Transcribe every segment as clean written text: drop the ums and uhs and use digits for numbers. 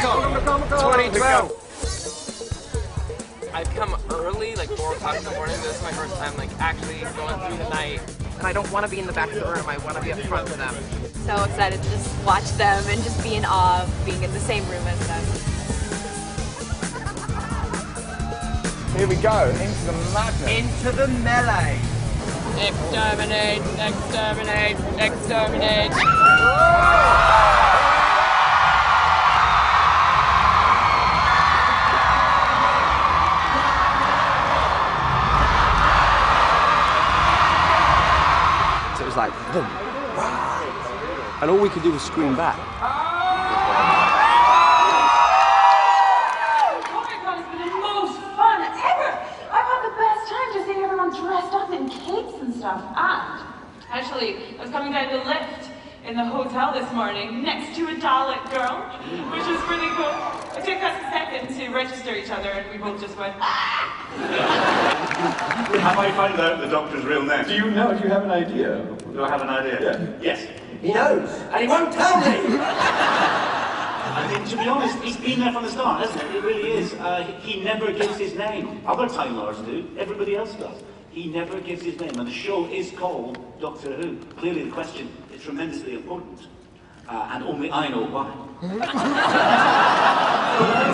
ComiCON 2012. I've come early, like 4 o'clock in the morning. This is my first time, like, actually going through the night. And I don't want to be in the back of the room. I want to be up front with them. So excited to just watch them and just be in awe of being in the same room as them. Here we go, into the madness. Into the melee. Exterminate, exterminate, exterminate. So it was like, boom, and all we could do was scream back. Dressed up in capes and stuff, and actually, I was coming down the lift in the hotel this morning next to a Dalek girl, which was pretty cool. It took us a second to register each other, and we both just went, ah! Have I found out the Doctor's real name? Do you know? Do you have an idea? Do I have an idea? Yeah. Yes. He knows, and he won't tell me! I mean, to be honest, he's been there from the start, hasn't it? It really is. He never gives his name. Other Time Lords do. Everybody else does. He never gives his name, and the show is called Doctor Who. Clearly the question is tremendously important, and only I know why.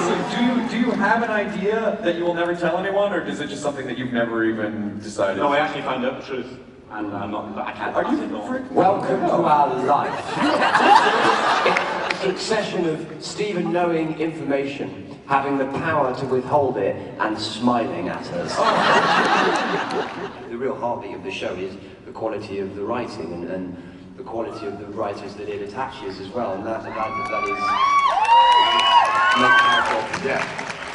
So do you have an idea that you will never tell anyone, or is it just something that you've never even decided? No, I actually found out the truth, and I'm not, I can't pass it on. Welcome to our life. A succession of Stephen knowing information, having the power to withhold it, and smiling at us. The real heartbeat of the show is the quality of the writing and the quality of the writers that it attaches as well, and that is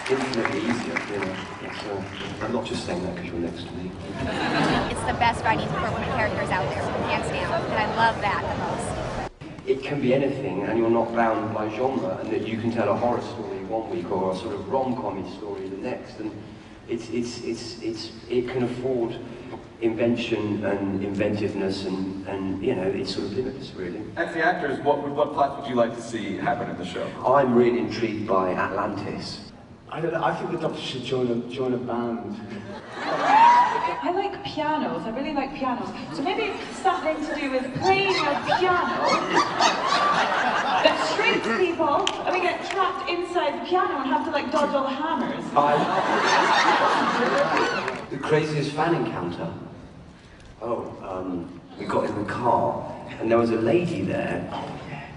infinitely easier, you know. I'm not just saying that because you're next to me. It's the best writing for women characters out there, hands down, and I love that the most. It can be anything, and you're not bound by genre, and that you can tell a horror story one week or a sort of rom-com story the next, and it can afford invention and inventiveness, and you know, it's sort of limitless, really. As the actors, what plots would you like to see happen in the show? I'm really intrigued by Atlantis. I don't know, I think the Doctor should join a band. I like pianos, I really like pianos. So maybe something to do with playing a piano that shrinks people, and we get trapped inside the piano and have to like dodge all the hammers. The craziest fan encounter. We got in the car, and there was a lady there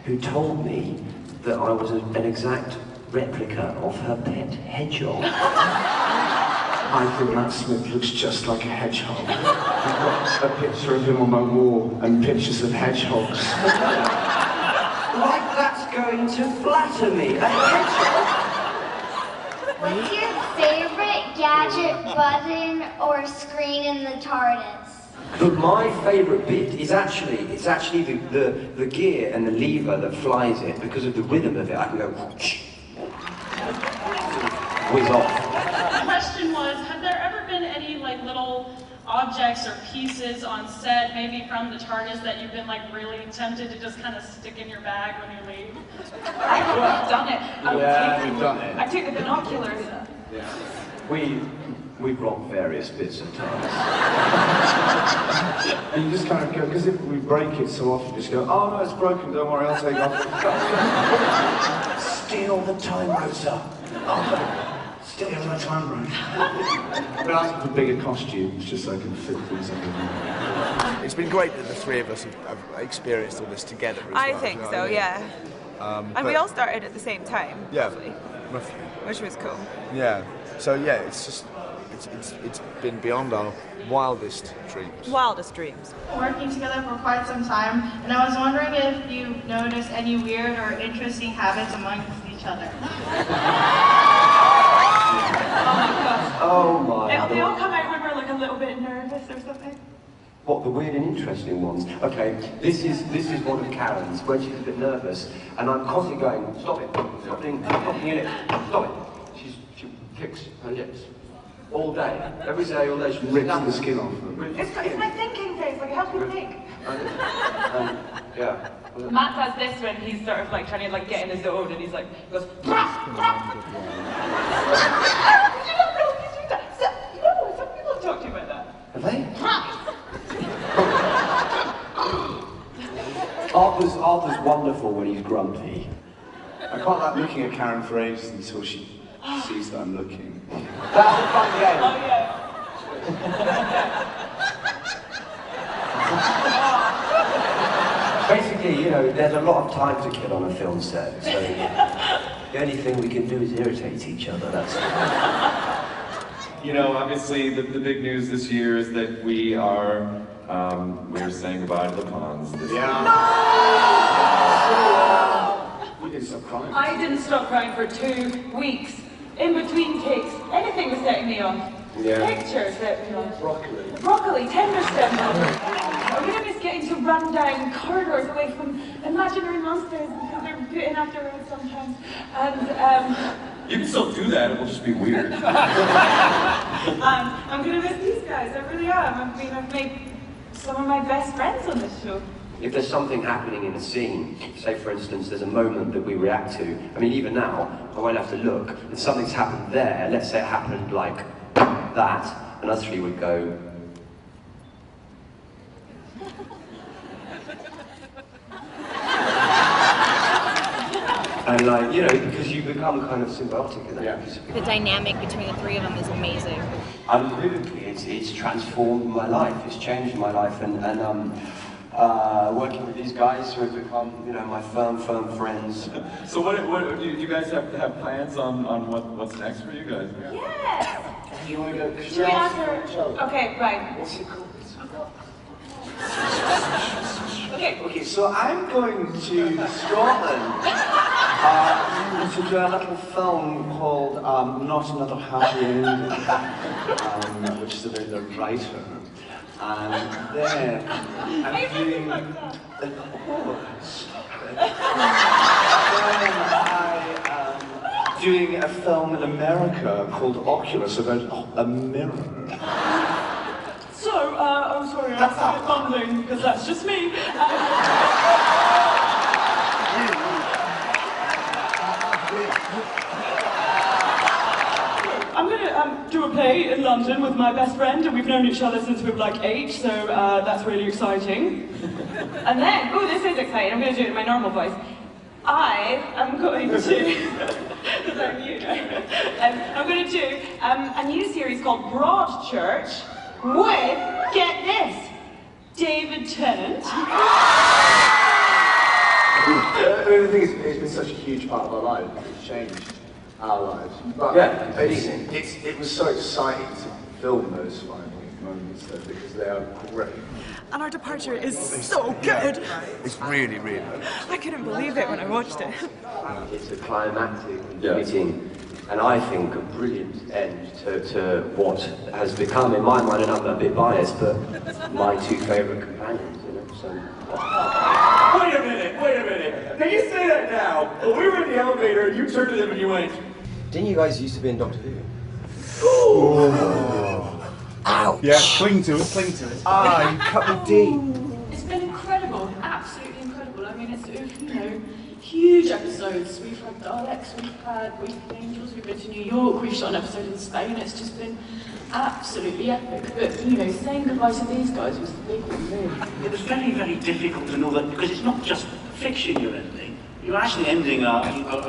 who told me that I was an exact replica of her pet hedgehog. I think Matt Smith looks just like a hedgehog. I've got a picture of him on my wall and pictures of hedgehogs. Like that's going to flatter me, a hedgehog? What's your favorite gadget, button, or screen in the TARDIS? But my favourite bit is actually the gear and the lever that flies it, because of the rhythm of it. I can go whiz off. The question was, have there ever been any like little objects or pieces on set, maybe from the TARDIS, that you've been like really tempted to just kind of stick in your bag when you leave? I've done it. We've done it. I take the binoculars. Yeah. We rock various bits of TARDIS. And you just kind of go, because if we break it so often, you just go, oh no, it's broken, don't worry, I'll take it off. Steal the time rotor. Steal the time rotor. But I asked for bigger costumes, just so I can fit things in. It's been great that the three of us have experienced all this together as well. I think so, yeah. And we all started at the same time, yeah, roughly, which was cool. Yeah. So yeah, it's just it's been beyond our wildest dreams. Wildest dreams. Working together for quite some time, and I was wondering if you noticed any weird or interesting habits amongst each other. Oh my God. They all come out when we're like a little bit nervous or something. What, the weird and interesting ones? Okay, this is one of Karen's, when she's a bit nervous, and I'm constantly going, stop it, stop doing your lips, stop it. She flicks her lips. All day, every day, all day. She's Ripping the skin off them. It's my thinking face, like it helps me think. Yeah. Matt does this when he's sort of like trying to like get in the zone, and he's like, goes, "Brah, brah." You don't know he's doing that. Some people have talked to you about that. Have they? Arthur's wonderful when he's grumpy. I quite like looking at Karen for ages until she sees that I'm looking. That's a fun game. Oh yeah. Basically, you know, there's a lot of time to kill on a film set, so the only thing we can do is irritate each other, that's it. You know, obviously the big news this year is that we're saying goodbye to the Cons this year. You didn't stop crying. I didn't stop crying for 2 weeks. In between takes, anything was setting me off. Yeah. Pictures set me off. Broccoli. Broccoli, tender stem. I'm gonna miss getting to run down corridors away from imaginary monsters because they're bitten after us sometimes. And You can still do that, it will just be weird. I'm gonna miss these guys, I really am. I mean, I've made some of my best friends on this show. If there's something happening in a scene, say for instance there's a moment that we react to, I mean even now, I won't have to look, and something's happened there, let's say it happened like that, and us three would go... And like, you know, because you become kind of symbiotic in that. Yeah. The dynamic between the three of them is amazing. Unbelievably, it's transformed my life, it's changed my life, and working with these guys who have become, you know, my firm friends. So what do you guys have plans on what's next for you guys? Yes! You want to go? Should we ask her? Okay, right. What's it called? Okay. Okay, so I'm going to Scotland to do a little film called Not Another Happy Ending, which is about the writer. And then I'm doing... doing a film in America called Oculus about a mirror. So, I'm sorry, I'm a bit mumbling because that's just me. I'm gonna do a play in London with my best friend, and we've known each other since we were like 8, so that's really exciting. And then, oh, this is exciting. I'm gonna do it in my normal voice. I am going to, because I'm you now, I'm going to do a new series called Broadchurch with, get this, David Tennant. The thing is, it's been such a huge part of our life. It's changed our lives. But Yeah, it was so exciting to film those final moments though, because they are great. And our departure is so good. It's really, really good. I couldn't believe it when I watched it. It's a climactic meeting, and I think a brilliant end to what has become, in my mind, and I'm a bit biased, but my 2 favourite companions, you know, so... Wait a minute! Now you say that now, but we were in the elevator, you turned to them and you went... Didn't you guys used to be in Doctor Who? Ouch! Yeah, cling to it. Ah, you cut me deep. It's been incredible, absolutely incredible. I mean, it's, you know, huge episodes. We've had Daleks, we've had Angels, we've been to New York, we've shot an episode in Spain. It's just been absolutely epic. But, you know, saying goodbye to these guys was the big one, really. It was very, very difficult to know that, because it's not just fiction you're ending. You're actually ending a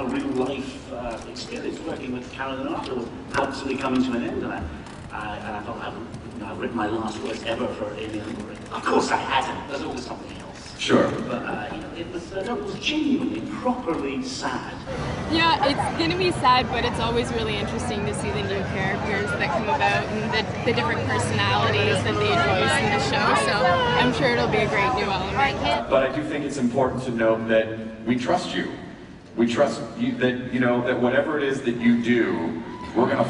real life experience. Working with Karen and Arthur was absolutely coming to an end, and I thought I've written my last words ever for Alien. Of course I hadn't. There's always something else. Sure. But you know, it was genuinely, properly sad. Yeah, it's gonna be sad, but it's always really interesting to see the new characters that come about and the different personalities that they introduce in the show. So I'm sure it'll be a great new element. But I do think it's important to note that we trust you. We trust you that, you know, that whatever it is that you do, we're gonna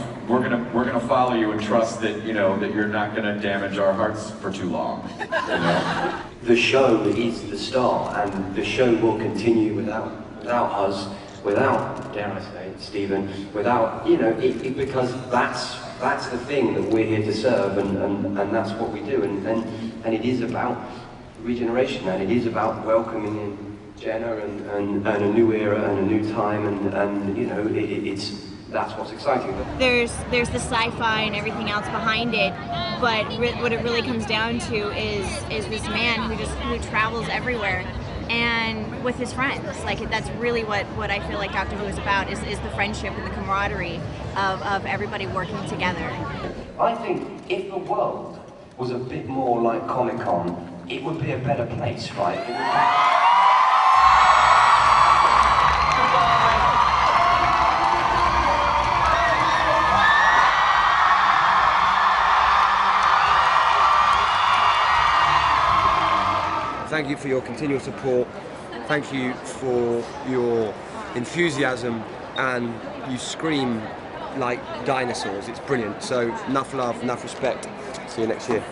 follow you and trust that, you know, that you're not gonna damage our hearts for too long. You know? The show is the star, and the show will continue without us, without, dare I say, Stephen, without, you know, because that's that's the thing that we're here to serve, and that's what we do. And it is about regeneration, and it is about welcoming in Jenna and a new era and a new time, and you know, that's what's exciting. There's the sci-fi and everything else behind it, but what it really comes down to is this man who travels everywhere and with his friends. Like, that's really what I feel like Doctor Who is about, is the friendship and the camaraderie of everybody working together. I think if the world was a bit more like Comic-Con, it would be a better place, right? Thank you for your continual support. Thank you for your enthusiasm, and you scream like dinosaurs. It's brilliant. So enough love, enough respect. See you next year.